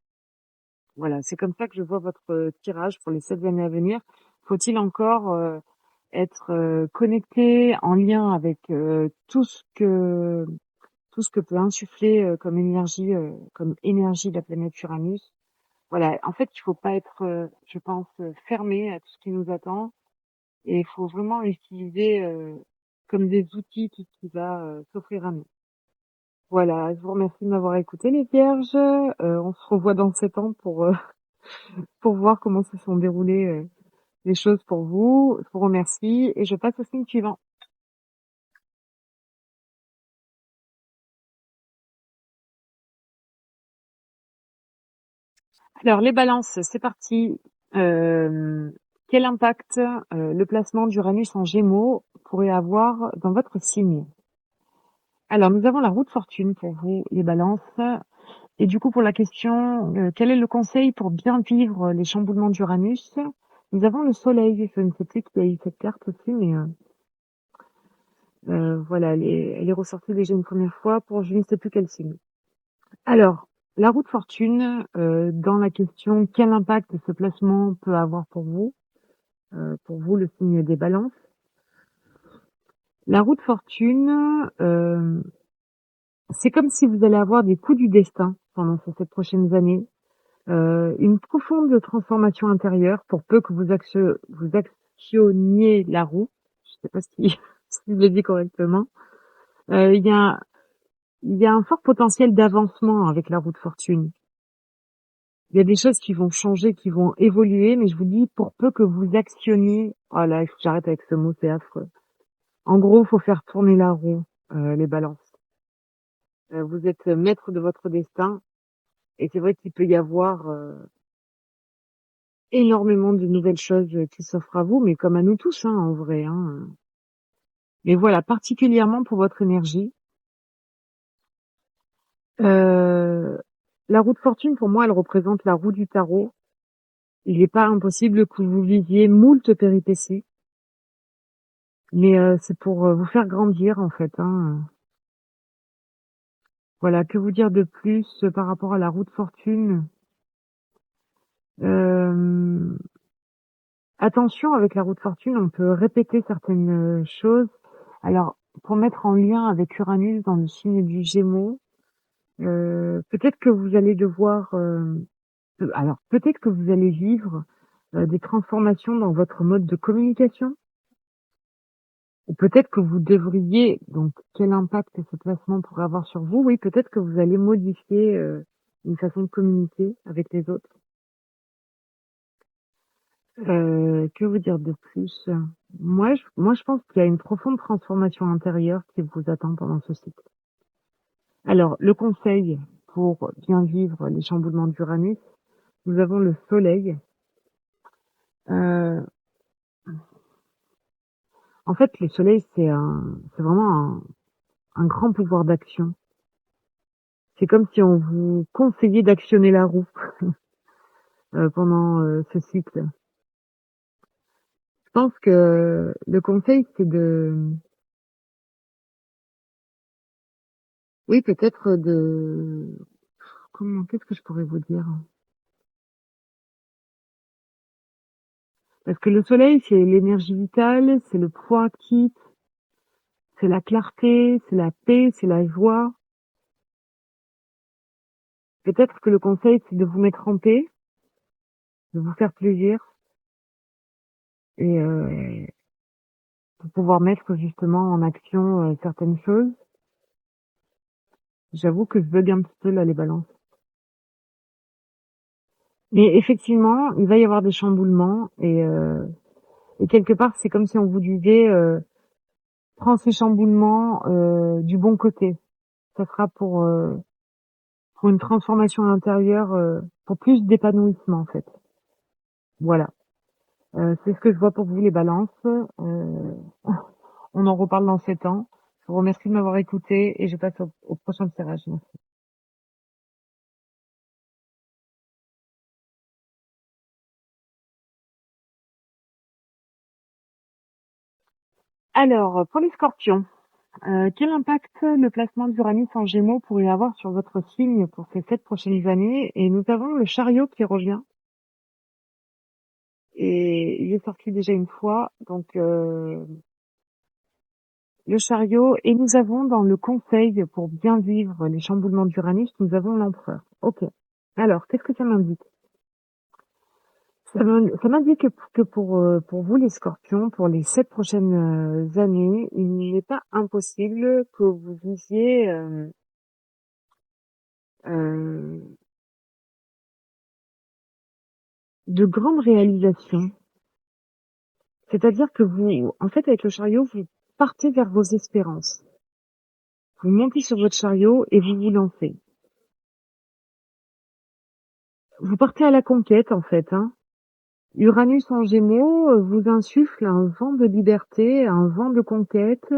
Voilà, c'est comme ça que je vois votre tirage pour les 7 années à venir. Faut-il encore être connecté, en lien avec tout ce que peut insuffler comme énergie de la planète Uranus. Voilà, en fait, il faut pas être, je pense, fermé à tout ce qui nous attend. Et il faut vraiment l'utiliser comme des outils qui va s'offrir à nous. Voilà, je vous remercie de m'avoir écouté les vierges. On se revoit dans 7 ans pour voir comment se sont déroulées les choses pour vous. Je vous remercie et je passe au signe suivant. Alors les balances, c'est parti. Euh, Quel impact le placement d'Uranus en Gémeaux pourrait avoir dans votre signe? Alors nous avons la roue de fortune pour vous les balances. Et du coup, pour la question, quel est le conseil pour bien vivre les chamboulements d'Uranus? Nous avons le soleil. Je ne sais plus qui a eu cette carte aussi, mais voilà, elle est ressortie déjà une première fois pour je ne sais plus quel signe. Alors, la roue de fortune, dans la question, quel impact ce placement peut avoir pour vous, le signe des balances? La roue de fortune, c'est comme si vous allez avoir des coups du destin pendant ces 7 prochaines années. Une profonde transformation intérieure pour peu que vous actionniez la roue. Je sais pas si, si je l'ai dit correctement. Il y a, il y a un fort potentiel d'avancement avec la roue de fortune. Il y a des choses qui vont changer, qui vont évoluer, mais je vous dis, pour peu que vous actionniez, oh là, il faut que j'arrête avec ce mot, c'est affreux. En gros, il faut faire tourner la roue, les balances. Vous êtes maître de votre destin, et c'est vrai qu'il peut y avoir énormément de nouvelles choses qui s'offrent à vous, mais comme à nous tous, hein, en vrai. Hein. Mais voilà, particulièrement pour votre énergie. Euh, la roue de fortune, pour moi, elle représente la roue du tarot. Il n'est pas impossible que vous viviez moult péripéties, mais c'est pour vous faire grandir, en fait. Hein. Voilà, que vous dire de plus par rapport à la roue de fortune? Euh, Attention, avec la roue de fortune, on peut répéter certaines choses. Alors, pour mettre en lien avec Uranus dans le signe du Gémeaux, peut-être que vous allez devoir, alors peut-être que vous allez vivre des transformations dans votre mode de communication, ou peut-être que vous devriez, donc quel impact ce placement pourrait avoir sur vous? Oui, peut-être que vous allez modifier une façon de communiquer avec les autres. Que vous dire de plus? Moi, je pense qu'il y a une profonde transformation intérieure qui vous attend pendant ce cycle. Alors, le conseil pour bien vivre les chamboulements d'Uranus, nous avons le soleil. Euh, En fait, le soleil, c'est vraiment un grand pouvoir d'action. C'est comme si on vous conseillait d'actionner la roue pendant ce cycle. Je pense que le conseil, c'est oui, peut-être qu'est-ce que je pourrais vous dire? Parce que le soleil, c'est l'énergie vitale, c'est le proactif, c'est la clarté, c'est la paix, c'est la joie. Peut-être que le conseil, c'est de vous mettre en paix, de vous faire plaisir et pour pouvoir mettre justement en action certaines choses. J'avoue que je bug un petit peu là les balances. Mais effectivement, il va y avoir des chamboulements et quelque part, c'est comme si on vous disait prends ces chamboulements du bon côté. Ça sera pour une transformation intérieure, pour plus d'épanouissement en fait. Voilà. C'est ce que je vois pour vous les balances. On en reparle dans 7 ans. Je vous remercie de m'avoir écouté et je passe au prochain tirage. Alors, pour les scorpions, quel impact le placement d'Uranus en Gémeaux pourrait avoir sur votre signe pour ces 7 prochaines années? Et nous avons le chariot qui revient. Et il est sorti déjà une fois, donc le chariot. Et nous avons dans le conseil pour bien vivre les chamboulements d'Uranus, nous avons l'empereur. Ok. Alors, qu'est-ce que ça m'indique? Ça m'indique que pour vous les scorpions, pour les 7 prochaines années, il n'est pas impossible que vous visiez euh, de grandes réalisations. C'est-à-dire que vous, en fait, avec le chariot, vous partez vers vos espérances. Vous montez sur votre chariot et vous vous lancez. Vous partez à la conquête, en fait, hein. Uranus en Gémeaux vous insuffle un vent de liberté, un vent de conquête.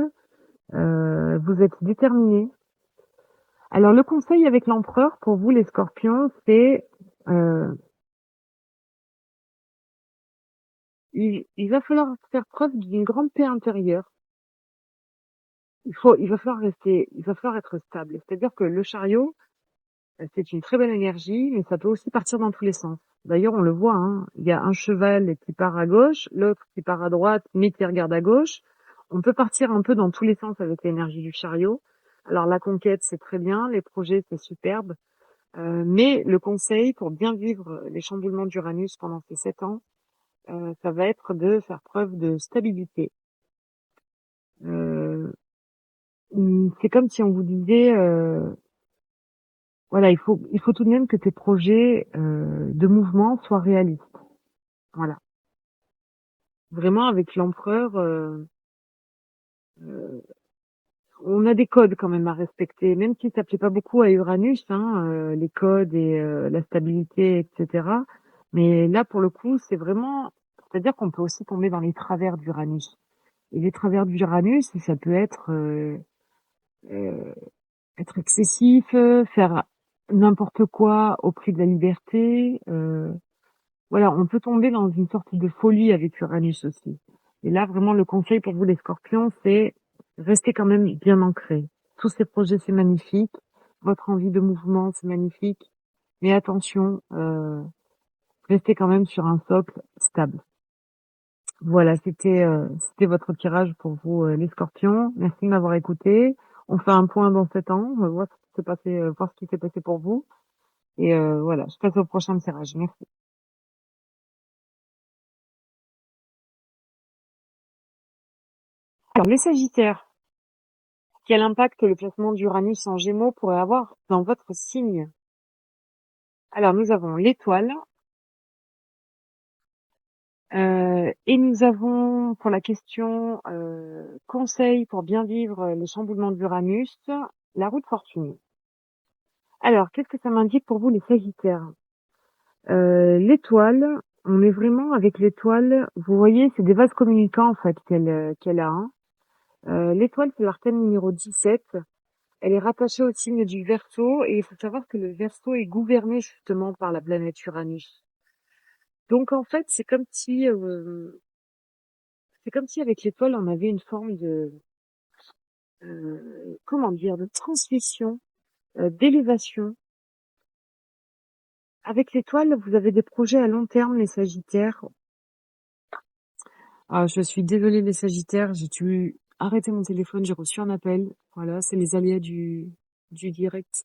Vous êtes déterminé. Alors, le conseil avec l'empereur pour vous, les scorpions, c'est euh, il va falloir faire preuve d'une grande paix intérieure. Il va falloir être stable. C'est-à-dire que le chariot, c'est une très belle énergie, mais ça peut aussi partir dans tous les sens. D'ailleurs, on le voit, hein. Il y a un cheval qui part à gauche, l'autre qui part à droite, mais qui regarde à gauche. On peut partir un peu dans tous les sens avec l'énergie du chariot. Alors la conquête, c'est très bien, les projets, c'est superbe. Mais le conseil pour bien vivre les chamboulements d'Uranus pendant ces 7 ans, ça va être de faire preuve de stabilité. Euh, c'est comme si on vous disait, voilà, il faut tout de même que tes projets de mouvement soient réalistes. Voilà. Vraiment, avec l'empereur, euh, on a des codes quand même à respecter, même si ça plaît pas beaucoup à Uranus, hein, les codes et la stabilité, etc. Mais là, pour le coup, c'est vraiment, c'est-à-dire qu'on peut aussi tomber dans les travers d'Uranus. Et les travers d'Uranus, ça peut euh, être excessif, faire n'importe quoi au prix de la liberté. Voilà, on peut tomber dans une sorte de folie avec Uranus aussi. Et là, vraiment, le conseil pour vous, les scorpions, c'est rester quand même bien ancré. Tous ces projets, c'est magnifique. Votre envie de mouvement, c'est magnifique. Mais attention, restez quand même sur un socle stable. Voilà, c'était votre tirage pour vous, les scorpions. Merci de m'avoir écouté. On fait un point dans 7 ans. On va voir ce qui s'est passé, voir ce qui s'est passé pour vous. Et voilà, je passe au prochain tirage. Merci. Alors, les Sagittaires, quel impact le placement d'Uranus en Gémeaux pourrait avoir dans votre signe? Alors, nous avons l'étoile, et nous avons, pour la question conseil pour bien vivre les chamboulements d'Uranus, la roue de fortune. Alors, qu'est-ce que ça m'indique pour vous, les Sagittaires? L'étoile, on est vraiment avec l'étoile. Vous voyez, c'est des vases communicants en fait qu'elle a, hein. L'étoile, c'est l'arcane numéro 17. Elle est rattachée au signe du Verseau et il faut savoir que le Verseau est gouverné justement par la planète Uranus. Donc en fait, c'est comme si c'est comme si avec l'étoile, on avait une forme de, comment dire, de transmission, d'élévation. Avec l'étoile, vous avez des projets à long terme, les Sagittaires. Ah, je suis désolée, les Sagittaires, j'ai dû arrêter mon téléphone, j'ai reçu un appel. Voilà, c'est les aléas du direct.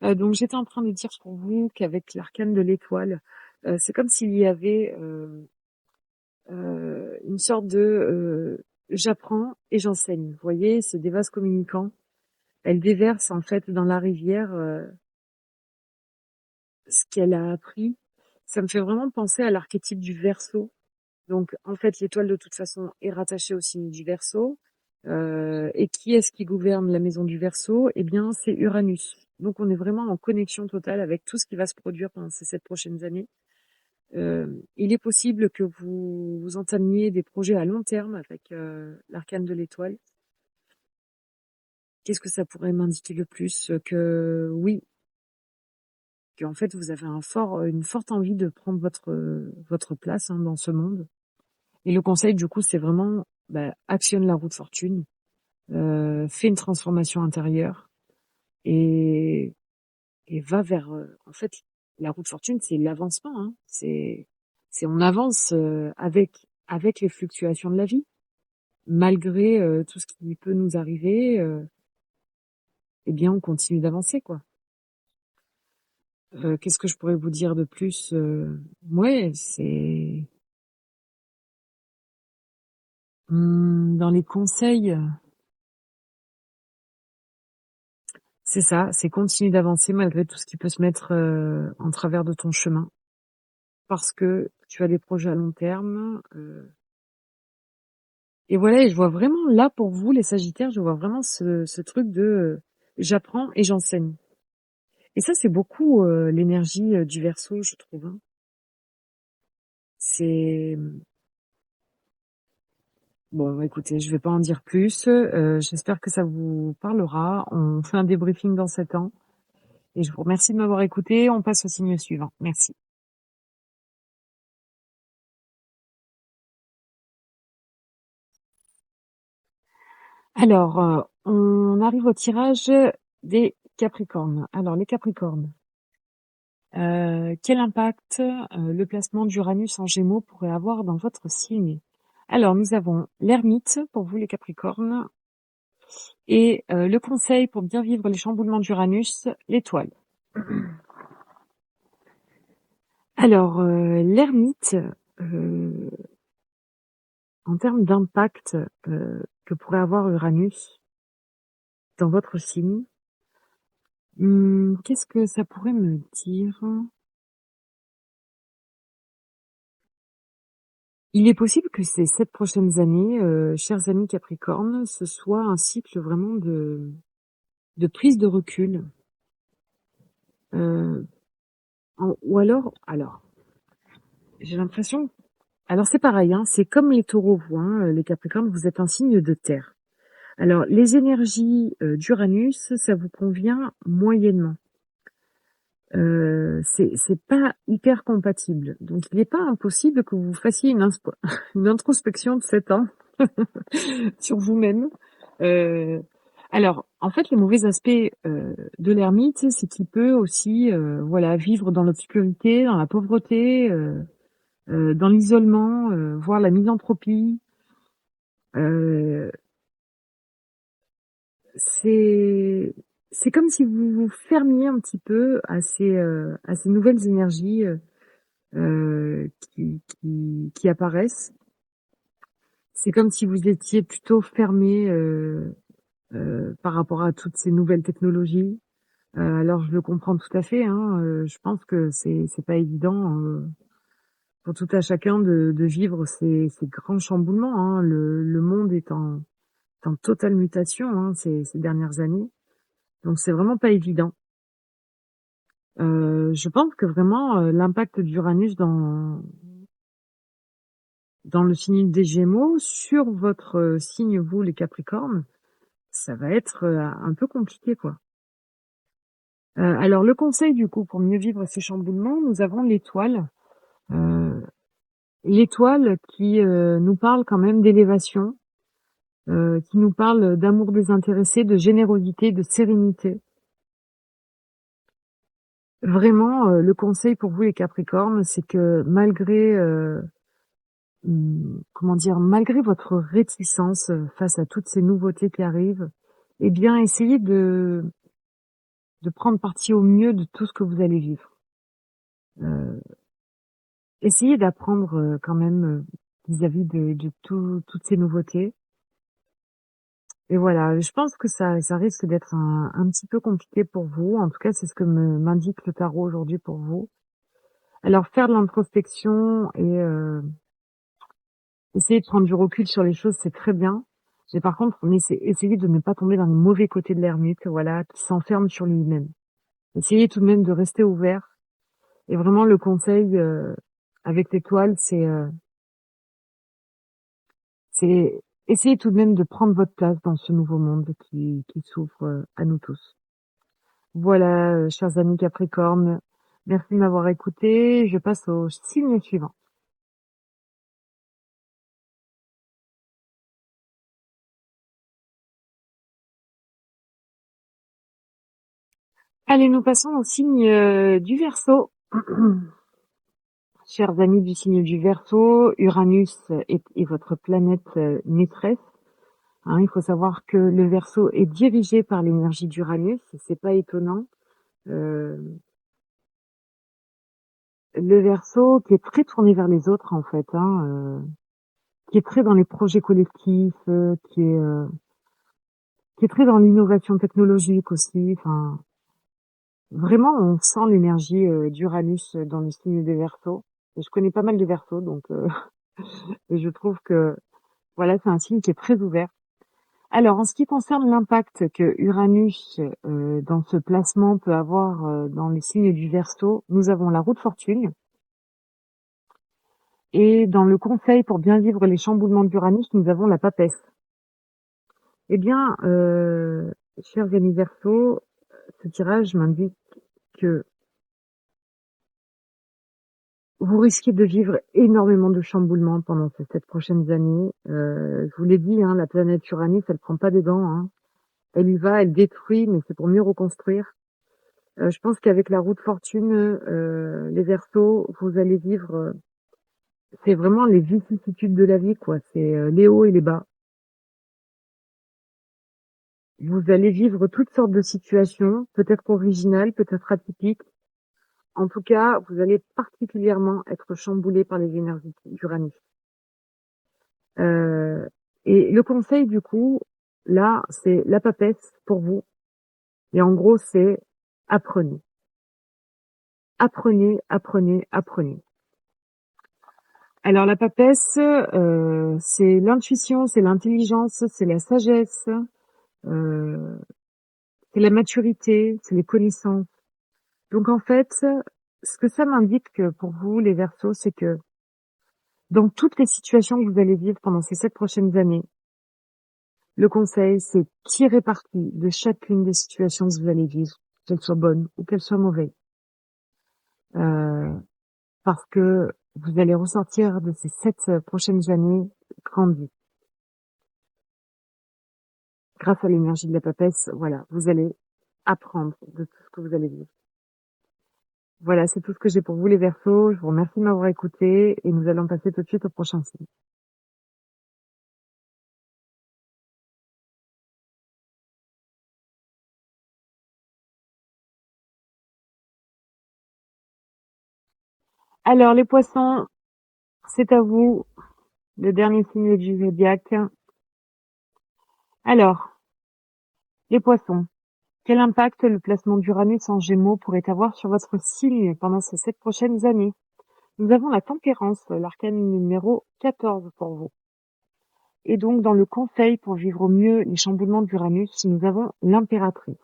Donc j'étais en train de dire pour vous qu'avec l'arcane de l'étoile, c'est comme s'il y avait une sorte de j'apprends et j'enseigne. Vous voyez, c'est des vases communicants. Elle déverse en fait dans la rivière ce qu'elle a appris. Ça me fait vraiment penser à l'archétype du Verseau. Donc en fait, l'étoile de toute façon est rattachée au signe du Verseau. Et qui est-ce qui gouverne la maison du Verseau? Eh bien, c'est Uranus. Donc on est vraiment en connexion totale avec tout ce qui va se produire pendant ces 7 prochaines années. Il est possible que vous entamiez des projets à long terme avec l'arcane de l'étoile. Qu'est-ce que ça pourrait m'indiquer le plus? Que oui, qu'en fait vous avez une forte envie de prendre votre place dans ce monde. Et le conseil du coup, c'est vraiment actionne la roue de fortune, fais une transformation intérieure et va vers. En fait, la roue de fortune, c'est l'avancement. C'est on avance avec les fluctuations de la vie, malgré tout ce qui peut nous arriver. Eh bien, on continue d'avancer, quoi. Qu'est-ce que je pourrais vous dire de plus? Ouais, c'est dans les conseils, c'est ça, c'est continuer d'avancer malgré tout ce qui peut se mettre en travers de ton chemin, parce que tu as des projets à long terme. Et voilà, et je vois vraiment là pour vous, les Sagittaires, je vois vraiment ce truc de j'apprends et j'enseigne. Et ça, c'est beaucoup l'énergie du Verseau, je trouve. Hein. C'est bon, écoutez, je vais pas en dire plus. J'espère que ça vous parlera. On fait un débriefing dans 7 ans. Et je vous remercie de m'avoir écouté. On passe au signe suivant. Merci. Alors, on arrive au tirage des Capricornes. Alors, les Capricornes. Quel impact le placement d'Uranus en Gémeaux pourrait avoir dans votre signe? Alors, nous avons l'ermite pour vous les Capricornes et le conseil pour bien vivre les chamboulements d'Uranus, l'étoile. Alors, l'ermite, euh, en termes d'impact que pourrait avoir Uranus dans votre signe, qu'est-ce que ça pourrait me dire? Il est possible que ces 7 prochaines années, chers amis Capricorne, ce soit un cycle vraiment de prise de recul. Euh, ou alors, j'ai l'impression, alors c'est pareil, hein, c'est comme les taureaux, vous, hein, les Capricornes, vous êtes un signe de terre. Alors, les énergies d'Uranus, ça vous convient moyennement. C'est pas hyper compatible. Donc, il n'est pas impossible que vous fassiez une introspection de 7 ans sur vous-même. Alors, en fait, les mauvais aspects de l'ermite, c'est qu'il peut aussi, voilà, vivre dans l'obscurité, dans la pauvreté, dans l'isolement, voire la misanthropie. Euh, c'est c'est comme si vous vous fermiez un petit peu à ces nouvelles énergies qui apparaissent. C'est comme si vous étiez plutôt fermé par rapport à toutes ces nouvelles technologies. Alors je le comprends tout à fait. Hein, je pense que c'est pas évident pour tout à chacun de vivre ces grands chamboulements. Hein. Le monde est en totale mutation ces dernières années, donc c'est vraiment pas évident. Je pense que vraiment l'impact d'Uranus dans le signe des Gémeaux sur votre signe vous les Capricornes, ça va être un peu compliqué quoi. Alors le conseil du coup pour mieux vivre ces chamboulements, nous avons l'étoile. Euh, l'étoile qui nous parle quand même d'élévation, qui nous parle d'amour désintéressé, de générosité, de sérénité. Vraiment, le conseil pour vous les Capricornes, c'est que malgré comment dire, malgré votre réticence face à toutes ces nouveautés qui arrivent, eh bien, essayez de prendre parti au mieux de tout ce que vous allez vivre. Euh, Essayez d'apprendre quand même vis-à-vis de toutes ces nouveautés. Et voilà, je pense que ça risque d'être un petit peu compliqué pour vous. En tout cas, c'est ce que m'indique le tarot aujourd'hui pour vous. Alors, faire de l'introspection et essayer de prendre du recul sur les choses, c'est très bien. Mais par contre, essayez de ne pas tomber dans le mauvais côté de l'ermite, voilà, qui s'enferme sur lui-même. Essayez tout de même de rester ouvert. Et vraiment, le conseil avec l'étoile, c'est essayer tout de même de prendre votre place dans ce nouveau monde qui s'ouvre à nous tous. Voilà, chers amis Capricorne, merci de m'avoir écouté. Je passe au signe suivant. Allez, nous passons au signe du Verseau. Chers amis du signe du Verseau, Uranus est votre planète maîtresse. Hein, il faut savoir que le Verseau est dirigé par l'énergie d'Uranus, c'est pas étonnant. Euh, le Verseau qui est très tourné vers les autres en fait, hein, qui est très dans les projets collectifs, qui est très dans l'innovation technologique aussi. Enfin, vraiment, on sent l'énergie d'Uranus dans le signe des Verseaux. Et je connais pas mal de Verseaux, donc et je trouve que voilà, c'est un signe qui est très ouvert. Alors, en ce qui concerne l'impact que Uranus dans ce placement peut avoir dans les signes du Verseau, nous avons la roue de fortune. Et dans le conseil pour bien vivre les chamboulements d'Uranus, nous avons la papesse. Eh bien, chers amis Verseaux, ce tirage m'indique que vous risquez de vivre énormément de chamboulements pendant ces 7 prochaines années. Je vous l'ai dit, hein, la planète Uranus, elle prend pas des gants. Hein. Elle y va, elle détruit, mais c'est pour mieux reconstruire. Je pense qu'avec la roue de fortune, les Verseaux, vous allez vivre, c'est vraiment les vicissitudes de la vie, quoi. C'est les hauts et les bas. Vous allez vivre toutes sortes de situations, peut-être originales, peut-être atypiques. En tout cas, vous allez particulièrement être chamboulé par les énergies d'Uranus. Euh, et le conseil, du coup, là, c'est la papesse pour vous. Et en gros, c'est apprenez. Apprenez, apprenez, apprenez. Alors la papesse, c'est l'intuition, c'est l'intelligence, c'est la sagesse, euh, c'est la maturité, c'est les connaissances. Donc en fait, ce que ça m'indique pour vous, les Verseaux, c'est que dans toutes les situations que vous allez vivre pendant ces 7 prochaines années, le conseil, c'est tirer parti de chacune des situations que vous allez vivre, qu'elles soient bonnes ou qu'elles soient mauvaises. Euh, Parce que vous allez ressortir de ces 7 prochaines années grandi. Grâce à l'énergie de la papesse, voilà, vous allez apprendre de tout ce que vous allez vivre. Voilà, c'est tout ce que j'ai pour vous les Verseaux. Je vous remercie de m'avoir écouté et nous allons passer tout de suite au prochain signe. Alors les Poissons, c'est à vous, le dernier signe du zodiaque. Alors, les Poissons, quel impact le placement d'Uranus en Gémeaux pourrait avoir sur votre signe pendant ces 7 prochaines années? Nous avons la Tempérance, l'arcane numéro 14 pour vous. Et donc, dans le conseil pour vivre au mieux les chamboulements d'Uranus, nous avons l'Impératrice.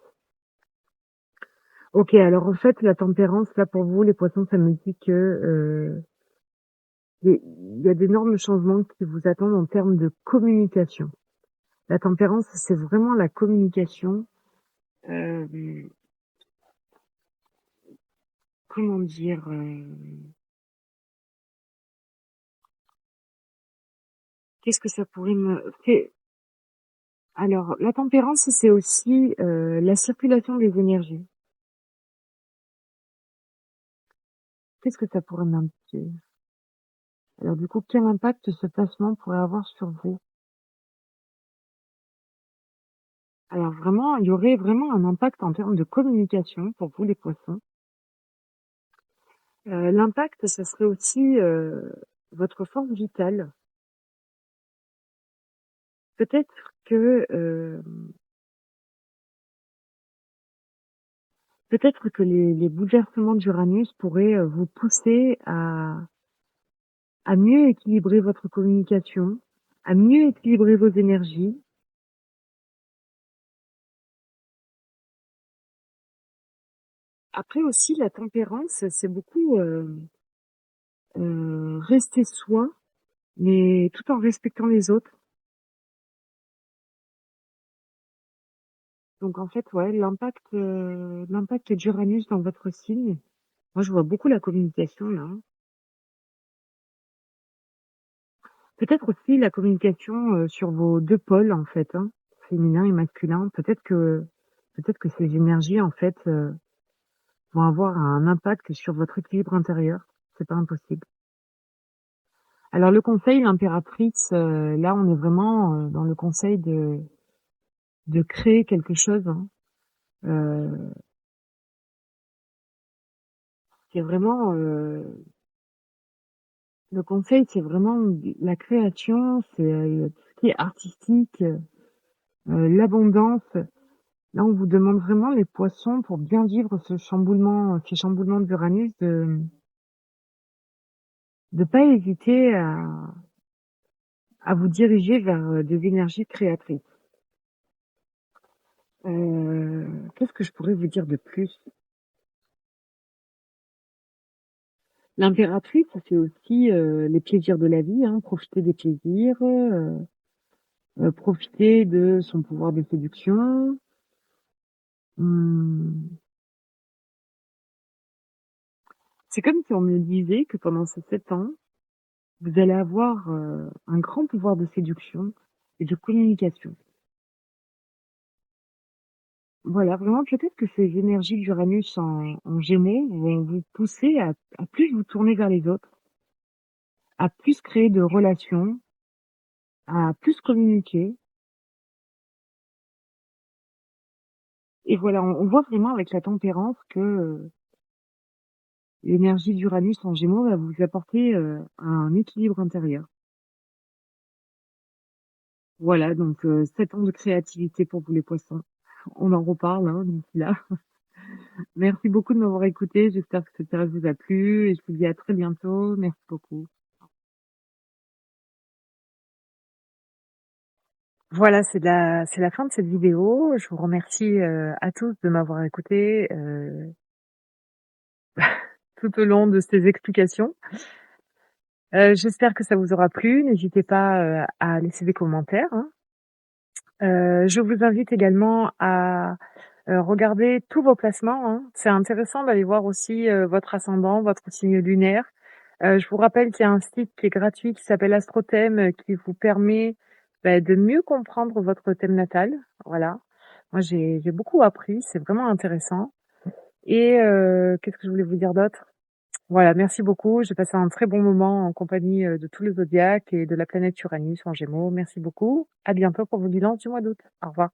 Ok, alors en fait, la Tempérance, là pour vous, les Poissons, ça me dit que il y a d'énormes changements qui vous attendent en termes de communication. La Tempérance, c'est vraiment la communication. Euh, comment dire Qu'est-ce que ça pourrait me fait alors la tempérance, c'est aussi, la circulation des énergies. Qu'est-ce que ça pourrait m'indiquer? Alors du coup, quel impact ce placement pourrait avoir sur vous? Alors vraiment, il y aurait vraiment un impact en termes de communication pour vous les Poissons. L'impact, ça serait aussi, votre force vitale. Peut-être que, peut-être que les bouleversements d'Uranus pourraient, vous pousser à mieux équilibrer votre communication, à mieux équilibrer vos énergies. Après aussi, la tempérance, c'est beaucoup, rester soi, mais tout en respectant les autres. Donc en fait, ouais, l'impact d'Uranus dans votre signe, moi je vois beaucoup la communication là, hein. Peut-être aussi la communication, sur vos 2 pôles en fait, hein, féminin et masculin. Peut-être que ces énergies en fait, vont avoir un impact sur votre équilibre intérieur. C'est pas impossible. Alors le conseil, l'impératrice, là on est vraiment, dans le conseil de créer quelque chose, hein. Heu, c'est vraiment, le conseil, c'est vraiment la création, c'est, tout ce qui est artistique, l'abondance. Là, on vous demande vraiment les Poissons pour bien vivre ces chamboulements d'Uranus, de pas hésiter à vous diriger vers, des énergies créatrices. Qu'est-ce que je pourrais vous dire de plus? L'impératrice, ça fait aussi, les plaisirs de la vie, hein, profiter des plaisirs, profiter de son pouvoir de séduction. Mmh, c'est comme si on me disait que pendant ces 7 ans, vous allez avoir, un grand pouvoir de séduction et de communication. Voilà, vraiment peut-être que ces énergies d'Uranus en Gémeaux vont vous pousser à plus vous tourner vers les autres, à plus créer de relations, à plus communiquer. Et voilà, on voit vraiment avec la tempérance que, l'énergie d'Uranus en Gémeaux va vous apporter, un équilibre intérieur. Voilà, donc 7 ans de créativité pour vous les Poissons. On en reparle, hein, d'ici là. Merci beaucoup de m'avoir écouté. J'espère que cette séance vous a plu et je vous dis à très bientôt. Merci beaucoup. Voilà, c'est la fin de cette vidéo. Je vous remercie, à tous de m'avoir écouté, tout au long de ces explications. J'espère que ça vous aura plu. N'hésitez pas, à laisser des commentaires, hein. Je vous invite également à, regarder tous vos placements, hein. C'est intéressant d'aller voir aussi, votre ascendant, votre signe lunaire. Je vous rappelle qu'il y a un site qui est gratuit qui s'appelle Astrothème, qui vous permet, de mieux comprendre votre thème natal. Voilà. Moi, j'ai beaucoup appris, c'est vraiment intéressant et qu'est-ce que je voulais vous dire d'autre? Voilà, merci beaucoup. J'ai passé un très bon moment en compagnie, de tous les zodiaques et de la planète Uranus en Gémeaux. Merci beaucoup. À bientôt pour vos bilans du mois d'août. Au revoir.